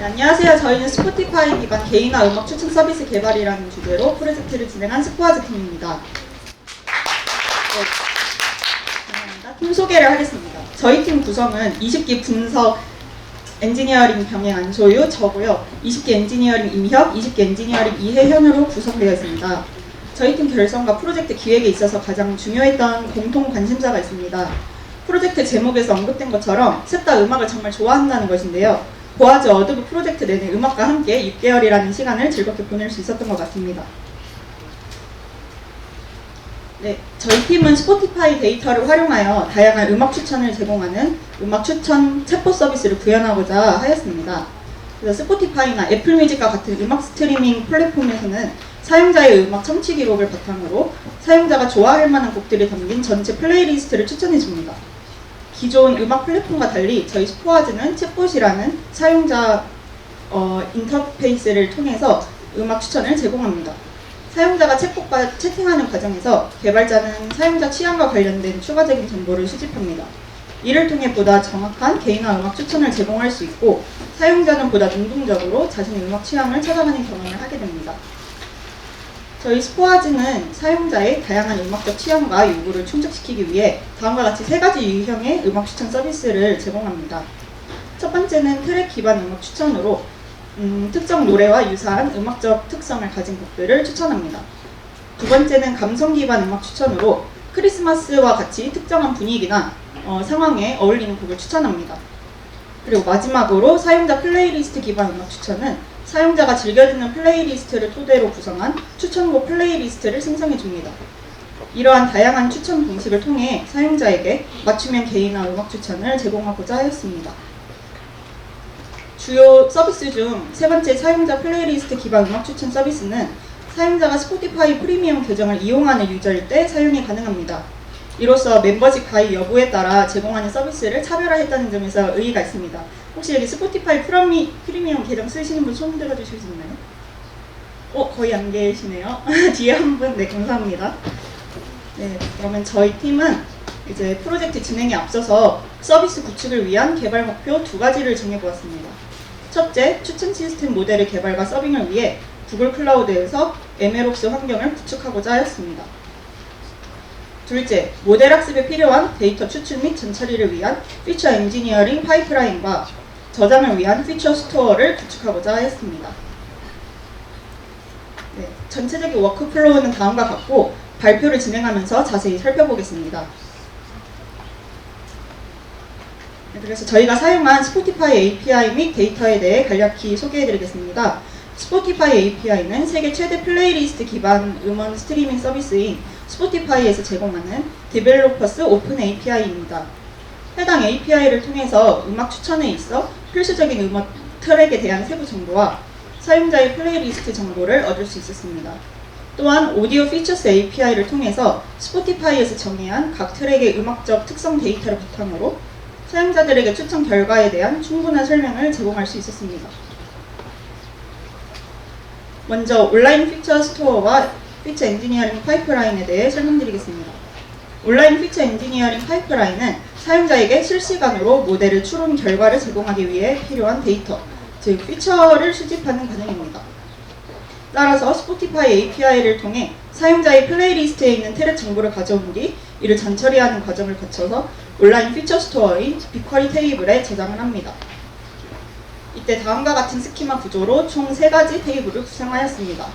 네, 안녕하세요. 저희는 스포티파이 기반 개인화 음악 추천 서비스 개발이라는 주제로 프로젝트를 진행한 스포아즈 팀입니다. 네, 감사합니다. 팀 소개를 하겠습니다. 저희 팀 구성은 20기 분석 엔지니어링 병행 안소유 저고요. 20기 엔지니어링 임혁, 20기 엔지니어링 이혜현으로 구성되어 있습니다. 저희 팀 결성과 프로젝트 기획에 있어서 가장 중요했던 공통 관심사가 있습니다. 프로젝트 제목에서 언급된 것처럼 셋 다 음악을 정말 좋아한다는 것인데요. 보아즈 어드브 프로젝트 내내 음악과 함께 6개월이라는 시간을 즐겁게 보낼 수 있었던 것 같습니다. 네, 저희 팀은 스포티파이 데이터를 활용하여 다양한 음악 추천을 제공하는 음악 추천 챗봇 서비스를 구현하고자 하였습니다. 그래서 스포티파이나 애플뮤직과 같은 음악 스트리밍 플랫폼에서는 사용자의 음악 청취 기록을 바탕으로 사용자가 좋아할 만한 곡들이 담긴 전체 플레이리스트를 추천해줍니다. 기존 음악 플랫폼과 달리 저희 스포아즈는 챗봇이라는 사용자 인터페이스를 통해서 음악 추천을 제공합니다. 사용자가 챗봇과 채팅하는 과정에서 개발자는 사용자 취향과 관련된 추가적인 정보를 수집합니다. 이를 통해 보다 정확한 개인화 음악 추천을 제공할 수 있고 사용자는 보다 능동적으로 자신의 음악 취향을 찾아가는 경험을 하게 됩니다. 저희 스포아즈는 사용자의 다양한 음악적 취향과 요구를 충족시키기 위해 다음과 같이 3가지 유형의 음악 추천 서비스를 제공합니다. 첫 번째는 트랙 기반 음악 추천으로 특정 노래와 유사한 음악적 특성을 가진 곡들을 추천합니다. 두 번째는 감성 기반 음악 추천으로 크리스마스와 같이 특정한 분위기나 상황에 어울리는 곡을 추천합니다. 그리고 마지막으로 사용자 플레이리스트 기반 음악 추천은 사용자가 즐겨 듣는 플레이리스트를 토대로 구성한 추천곡 플레이리스트를 생성해줍니다. 이러한 다양한 추천 방식을 통해 사용자에게 맞춤형 개인화 음악 추천을 제공하고자 하였습니다. 주요 서비스 중 3번째 사용자 플레이리스트 기반 음악 추천 서비스는 사용자가 스포티파이 프리미엄 계정을 이용하는 유저일 때 사용이 가능합니다. 이로써 멤버십 가입 여부에 따라 제공하는 서비스를 차별화했다는 점에서 의의가 있습니다. 혹시 여기 스포티파이 프리미엄 계정 쓰시는 분 손 들어주실 수 있나요? 거의 안 계시네요. 뒤에 한 분, 네, 감사합니다. 네, 그러면 저희 팀은 이제 프로젝트 진행에 앞서서 서비스 구축을 위한 개발 목표 2가지를 정해보았습니다. 첫째, 추천 시스템 모델의 개발과 서빙을 위해 구글 클라우드에서 MLOps 환경을 구축하고자 하였습니다. 둘째, 모델 학습에 필요한 데이터 추출 및 전처리를 위한 피처 엔지니어링 파이프라인과 저장을 위한 피처 스토어를 구축하고자 하였습니다. 네, 전체적인 워크플로우는 다음과 같고 발표를 진행하면서 자세히 살펴보겠습니다. 네, 그래서 저희가 사용한 스포티파이 API 및 데이터에 대해 간략히 소개해드리겠습니다. 스포티파이 API는 세계 최대 플레이리스트 기반 음원 스트리밍 서비스인 스포티파이에서 제공하는 디벨로퍼스 오픈 API입니다. 해당 API를 통해서 음악 추천에 있어 필수적인 음악 트랙에 대한 세부 정보와 사용자의 플레이리스트 정보를 얻을 수 있었습니다. 또한 오디오 피처스 API를 통해서 스포티파이에서 정의한 각 트랙의 음악적 특성 데이터를 바탕으로 사용자들에게 추천 결과에 대한 충분한 설명을 제공할 수 있었습니다. 먼저 온라인 피처 스토어와 피처 엔지니어링 파이프라인에 대해 설명드리겠습니다. 온라인 피처 엔지니어링 파이프라인은 사용자에게 실시간으로 모델의 추론 결과를 제공하기 위해 필요한 데이터, 즉 피처를 수집하는 과정입니다. 따라서 스포티파이 API를 통해 사용자의 플레이리스트에 있는 트랙 정보를 가져온 뒤 이를 전처리하는 과정을 거쳐서 온라인 피처 스토어인 빅쿼리 테이블에 저장을 합니다. 이때 다음과 같은 스키마 구조로 총 3가지 테이블을 구성하였습니다.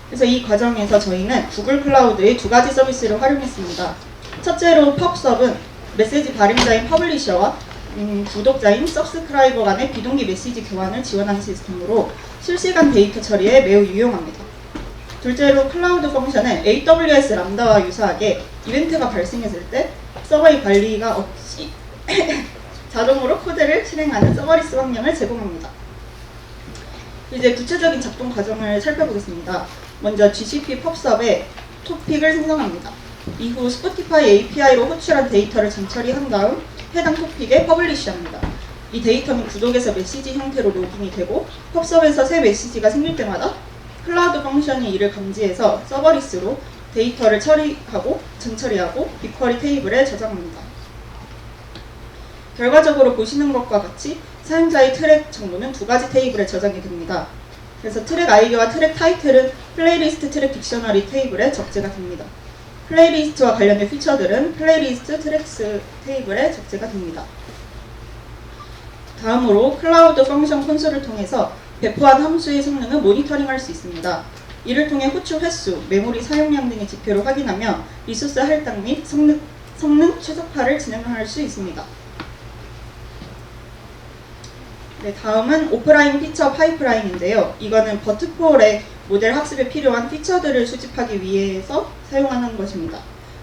그래서 이 과정에서 저희는 구글 클라우드의 2가지 서비스를 활용했습니다. 첫째로 펍섭은 메시지 발행자인 퍼블리셔와 구독자인 서브스크라이버 간의 비동기 메시지 교환을 지원하는 시스템으로 실시간 데이터 처리에 매우 유용합니다. 둘째로 클라우드 펑션은 AWS 람다와 유사하게 이벤트가 발생했을 때 서버의 관리가 없이 자동으로 코드를 실행하는 서버리스 환경을 제공합니다. 이제 구체적인 작동 과정을 살펴보겠습니다. 먼저 GCP 펍섭에 토픽을 생성합니다. 이후 스포티파이 API로 호출한 데이터를 전처리한 다음 해당 토픽에 퍼블리시합니다. 이 데이터는 구독에서 메시지 형태로 로딩이 되고 펍섭에서 새 메시지가 생길 때마다 클라우드 펑션이 이를 감지해서 서버리스로 데이터를 처리하고 전처리하고 빅쿼리 테이블에 저장합니다. 결과적으로 보시는 것과 같이 사용자의 트랙 정보는 두 가지 테이블에 저장이 됩니다. 그래서 트랙 아이디와 트랙 타이틀은 플레이리스트 트랙 딕셔너리 테이블에 적재가 됩니다. 플레이리스트와 관련된 피처들은 플레이리스트 트랙스 테이블에 적재가 됩니다. 다음으로 클라우드 펑션 콘솔을 통해서 배포한 함수의 성능을 모니터링할 수 있습니다. 이를 통해 호출 횟수, 메모리 사용량 등의 지표를 확인하며 리소스 할당 및 성능 최적화를 진행할 수 있습니다. 네, 다음은 오프라인 피처 파이프라인인데요. 이거는 버트폴의 모델 학습에 필요한 피처들을 수집하기 위해서 사용하는 것입니다.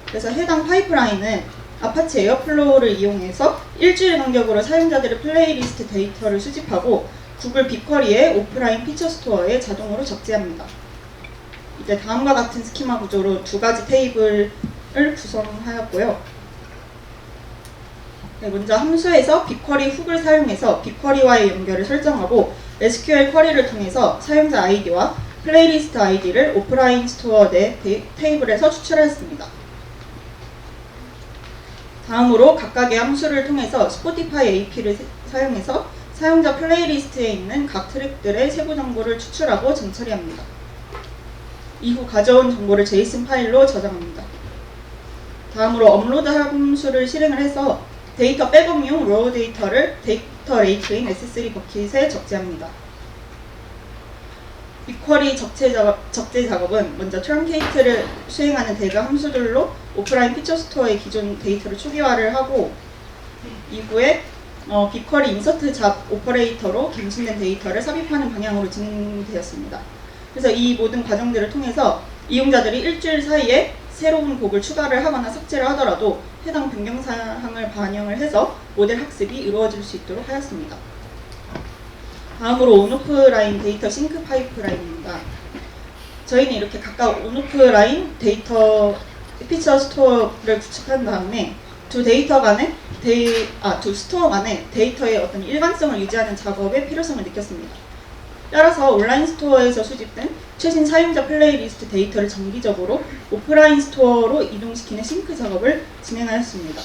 그래서 해당 파이프라인은 아파치 에어플로우를 이용해서 일주일 간격으로 사용자들의 플레이리스트 데이터를 수집하고 구글 빅쿼리의 오프라인 피처 스토어에 자동으로 적재합니다. 이제 다음과 같은 스키마 구조로 두 가지 테이블을 구성하였고요. 네, 먼저 함수에서 빅쿼리 훅을 사용해서 빅쿼리와의 연결을 설정하고 SQL 쿼리를 통해서 사용자 아이디와 플레이리스트 아이디를 오프라인 스토어 내 테이블에서 추출하였습니다. 다음으로 각각의 함수를 통해서 스포티파이 AP를 사용해서 사용자 플레이리스트에 있는 각 트랙들의 세부 정보를 추출하고 전처리합니다. 이후 가져온 정보를 JSON 파일로 저장합니다. 다음으로 업로드 함수를 실행을 해서 데이터 백업용 로우 데이터를 데이터 레이크인 S3 버킷에 적재합니다. 빅쿼리 적재 작업은 먼저 트렁케이트를 수행하는 대그 함수들로 오프라인 피처 스토어의 기존 데이터를 초기화를 하고 이후에 빅쿼리 인서트 잡 오퍼레이터로 갱신된 데이터를 삽입하는 방향으로 진행되었습니다. 그래서 이 모든 과정들을 통해서 이용자들이 일주일 사이에 새로운 곡을 추가를 하거나 삭제를 하더라도 해당 변경사항을 반영을 해서 모델 학습이 이루어질 수 있도록 하였습니다. 다음으로 온오프라인 데이터 싱크 파이프라인입니다. 저희는 이렇게 각각 온오프라인 데이터 피처 스토어를 구축한 다음에 두 스토어 간의 데이터의 어떤 일관성을 유지하는 작업의 필요성을 느꼈습니다. 따라서 온라인 스토어에서 수집된 최신 사용자 플레이리스트 데이터를 정기적으로 오프라인 스토어로 이동시키는 싱크 작업을 진행하였습니다.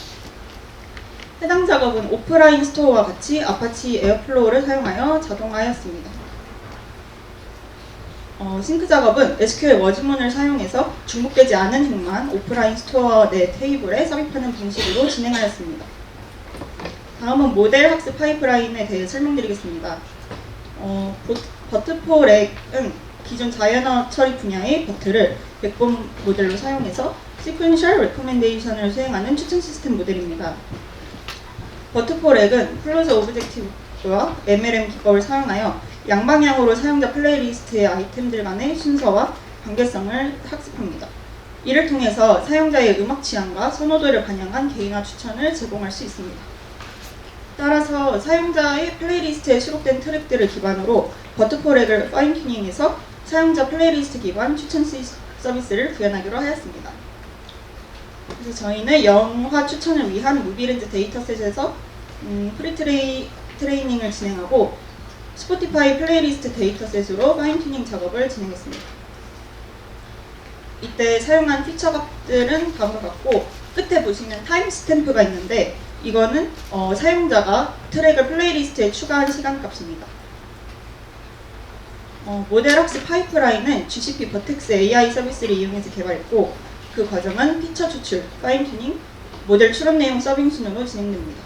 해당 작업은 오프라인 스토어와 같이 아파치 에어플로우를 사용하여 자동화하였습니다. 싱크 작업은 SQL 워즈문을 사용해서 중복되지 않은 행만 오프라인 스토어 내 테이블에 삽입하는 방식으로 진행하였습니다. 다음은 모델 학습 파이프라인에 대해 설명드리겠습니다. 버트폴은 기존 자연어 처리 분야의 버트를 백본 모델로 사용해서 시퀀셜 레코멘데이션을 수행하는 추천 시스템 모델입니다. 버트폴액은 클로즈 오브젝티브와 MLM 기법을 사용하여 양방향으로 사용자 플레이리스트의 아이템들 간의 순서와 관계성을 학습합니다. 이를 통해서 사용자의 음악 취향과 선호도를 반영한 개인화 추천을 제공할 수 있습니다. 따라서 사용자의 플레이리스트에 수록된 트랙들을 기반으로 버트폴액을 파인 튜닝해서 사용자 플레이리스트 기반 추천 서비스를 구현하기로 하였습니다. 그래서 저희는 영화 추천을 위한 무비렌즈 데이터셋에서 프리트레이닝을 진행하고 스포티파이 플레이리스트 데이터셋으로 파인 튜닝 작업을 진행했습니다. 이때 사용한 피처 값들은 다음과 같고 끝에 보시면 타임 스탬프가 있는데 이거는 사용자가 트랙을 플레이리스트에 추가한 시간값입니다. 모델 학습 파이프라인은 GCP 버텍스 AI 서비스를 이용해서 개발했고 그 과정은 피처 추출, 파인 튜닝, 모델 출력 내용 서빙 순으로 진행됩니다.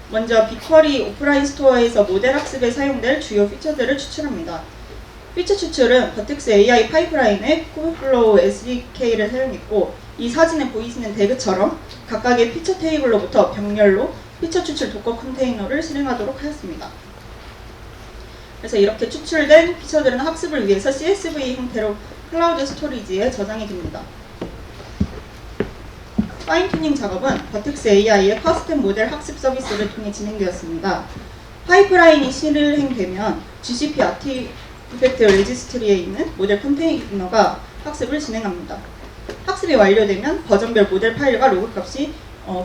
먼저 빅쿼리 오프라인 스토어에서 모델 학습에 사용될 주요 피처들을 추출합니다. 피처 추출은 버텍스 AI 파이프라인의 쿠버플로우 SDK를 사용했고 이 사진에 보이시는 대그처럼 각각의 피처 테이블로부터 병렬로 피처 추출 도커 컨테이너를 실행하도록 하였습니다. 그래서 이렇게 추출된 피처들은 학습을 위해서 CSV 형태로 클라우드 스토리지에 저장이 됩니다. 파인 튜닝 작업은 버텍스 AI의 커스텀 모델 학습 서비스를 통해 진행되었습니다. 파이프라인이 실행되면 GCP 아티팩트 레지스트리에 있는 모델 컨테이너가 학습을 진행합니다. 학습이 완료되면 버전별 모델 파일과 로그 값이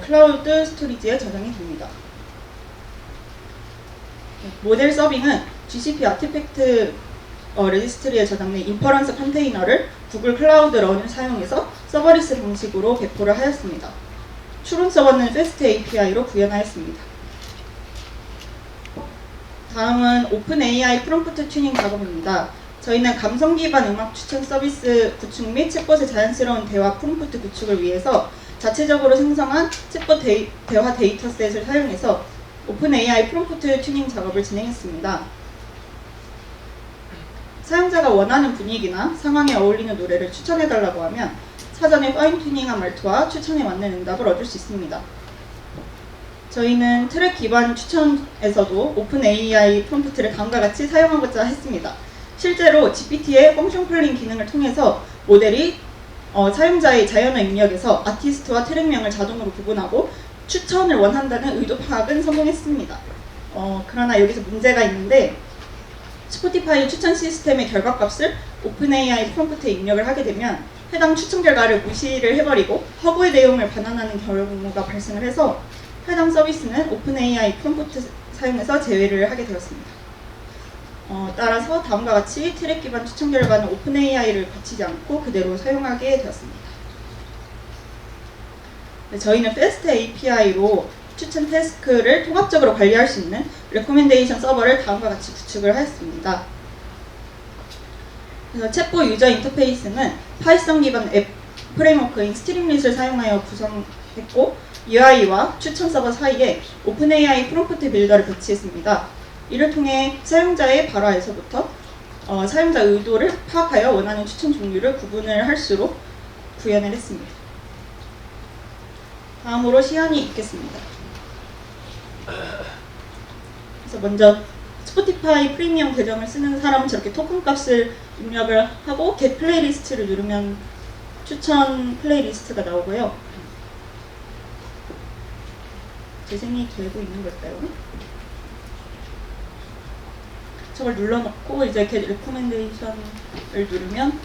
클라우드 스토리지에 저장이 됩니다. 모델 서빙은 GCP 아티팩트 레지스트리에 저장된 인퍼런스 컨테이너를 구글 클라우드 런을 사용해서 서버리스 방식으로 배포를 하였습니다. 추론 서버는 패스트 API로 구현하였습니다. 다음은 오픈AI 프롬프트 튜닝 작업입니다. 저희는 감성 기반 음악 추천 서비스 구축 및 챗봇의 자연스러운 대화 프롬프트 구축을 위해서 자체적으로 생성한 챗봇 대화 데이터셋을 사용해서 오픈AI 프롬프트 튜닝 작업을 진행했습니다. 사용자가 원하는 분위기나 상황에 어울리는 노래를 추천해달라고 하면 사전에 파인 튜닝한 말투와 추천에 맞는 응답을 얻을 수 있습니다. 저희는 트랙 기반 추천에서도 오픈AI 프롬프트를 다음과 같이 사용하고자 했습니다. 실제로 GPT의 펑션 폴링 기능을 통해서 모델이 사용자의 자연어 입력에서 아티스트와 트랙명을 자동으로 구분하고 추천을 원한다는 의도 파악은 성공했습니다. 그러나 여기서 문제가 있는데 스포티파이 추천 시스템의 결과값을 오픈AI 프롬프트에 입력을 하게 되면 해당 추천 결과를 무시를 해버리고 허구의 내용을 반환하는 경우가 발생을 해서 해당 서비스는 오픈AI 프롬프트 사용해서 제외를 하게 되었습니다. 따라서 다음과 같이 트랙 기반 추천 결과는 오픈AI를 거치지 않고 그대로 사용하게 되었습니다. 저희는 패스트 API로 추천 태스크를 통합적으로 관리할 수 있는 레코멘데이션 서버를 다음과 같이 구축을 하였습니다. 그래서 챗봇 유저 인터페이스는 파이썬 기반 앱 프레임워크인 스트림릿을 사용하여 구성했고 UI와 추천 서버 사이에 오픈AI 프롬프트 빌더를 배치했습니다. 이를 통해 사용자의 발화에서부터 사용자 의도를 파악하여 원하는 추천 종류를 구분을 할 수록 구현을 했습니다. 다음으로 시연이 있겠습니다. 그래서 먼저 스포티파이 프리미엄 계정을 쓰는 사람은 저렇게 토큰 값을 입력을 하고 get 플레이리스트를 누르면 추천 플레이리스트가 나오고요. 재생이 되고 있는 걸까요? 저걸 눌러놓고 이제 get recommendation을 누르면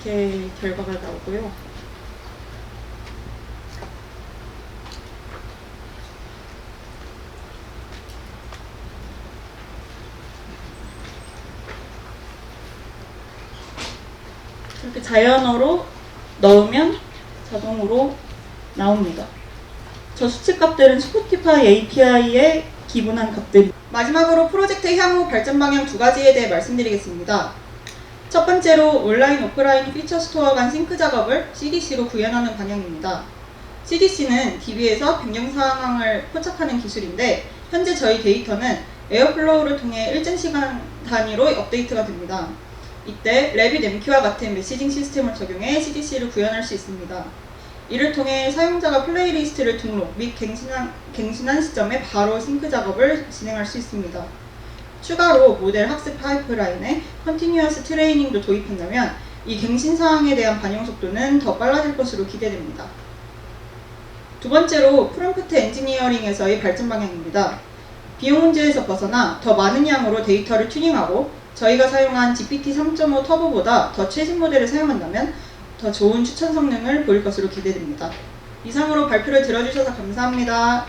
이렇게 결과가 나오고요. 이렇게 자연어로 넣으면 자동으로 나옵니다. 저 수치값들은 스포티파이 API에 기본한 값들. 마지막으로 프로젝트의 향후 발전 방향 두 가지에 대해 말씀드리겠습니다. 첫 번째로 온라인, 오프라인 피처 스토어 간 싱크 작업을 CDC로 구현하는 방향입니다. CDC는 DB에서 변경 상황을 포착하는 기술인데 현재 저희 데이터는 에어플로우를 통해 일정 시간 단위로 업데이트가 됩니다. 이때 RabbitMQ와 같은 메시징 시스템을 적용해 CDC를 구현할 수 있습니다. 이를 통해 사용자가 플레이리스트를 등록 및 갱신한 시점에 바로 싱크 작업을 진행할 수 있습니다. 추가로 모델 학습 파이프라인에 컨티뉴어스 트레이닝도 도입한다면 이 갱신 사항에 대한 반영 속도는 더 빨라질 것으로 기대됩니다. 두 번째로 프롬프트 엔지니어링에서의 발전 방향입니다. 비용 문제에서 벗어나 더 많은 양으로 데이터를 튜닝하고 저희가 사용한 GPT 3.5 터보보다 더 최신 모델을 사용한다면 더 좋은 추천 성능을 보일 것으로 기대됩니다. 이상으로 발표를 들어주셔서 감사합니다.